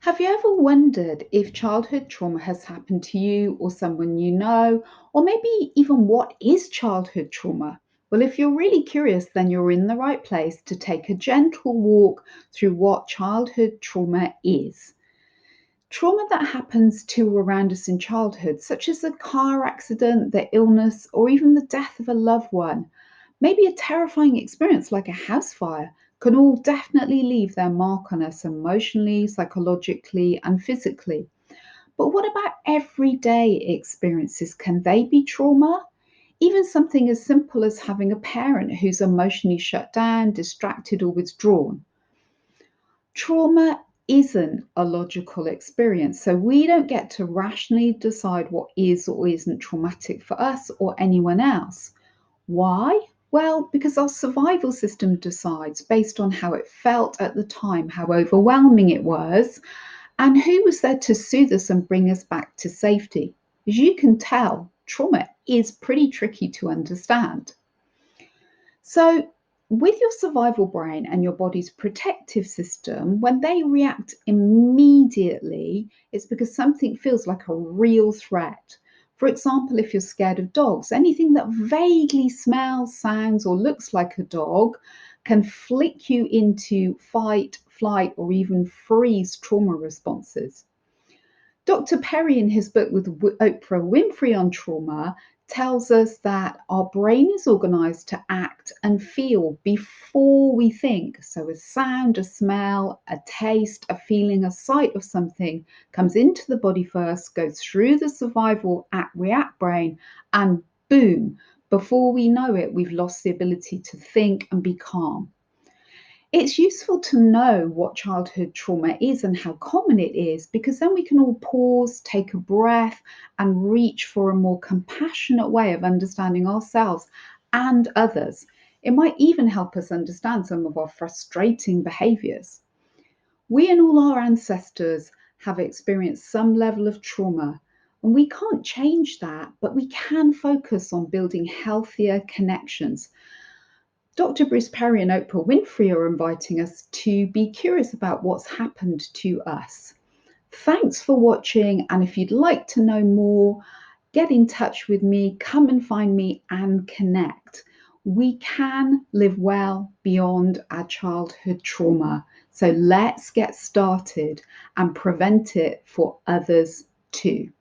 Have you ever wondered if childhood trauma has happened to you or someone you know, or maybe even what is childhood trauma? Well, if you're really curious, then you're in the right place to take a gentle walk through what childhood trauma is. Trauma that happens to or around us in childhood, such as a car accident, the illness, or even the death of a loved one, maybe a terrifying experience like a house fire, can all definitely leave their mark on us emotionally, psychologically, and physically. But what about everyday experiences? Can they be trauma? Even something as simple as having a parent who's emotionally shut down, distracted, or withdrawn. Trauma isn't a logical experience, so we don't get to rationally decide what is or isn't traumatic for us or anyone else. Why? Well, because our survival system decides based on how it felt at the time, how overwhelming it was, and who was there to soothe us and bring us back to safety. As you can tell, trauma is pretty tricky to understand. So, with your survival brain and your body's protective system, when they react immediately, it's because something feels like a real threat. For example, if you're scared of dogs, anything that vaguely smells, sounds, or looks like a dog can flick you into fight, flight, or even freeze trauma responses. Dr. Perry, in his book with Oprah Winfrey on trauma, tells us that our brain is organized to act and feel before we think. So, a sound, a smell, a taste, a feeling, a sight of something comes into the body first, goes through the survival act react brain, and boom, before we know it, we've lost the ability to think and be calm. It's useful to know what childhood trauma is and how common it is because then we can all pause, take a breath, and reach for a more compassionate way of understanding ourselves and others. It might even help us understand some of our frustrating behaviors. We and all our ancestors have experienced some level of trauma, and we can't change that, but we can focus on building healthier connections. Dr. Bruce Perry and Oprah Winfrey are inviting us to be curious about what's happened to us. Thanks for watching, and if you'd like to know more, get in touch with me, come and find me and connect. We can live well beyond our childhood trauma. So let's get started and prevent it for others too.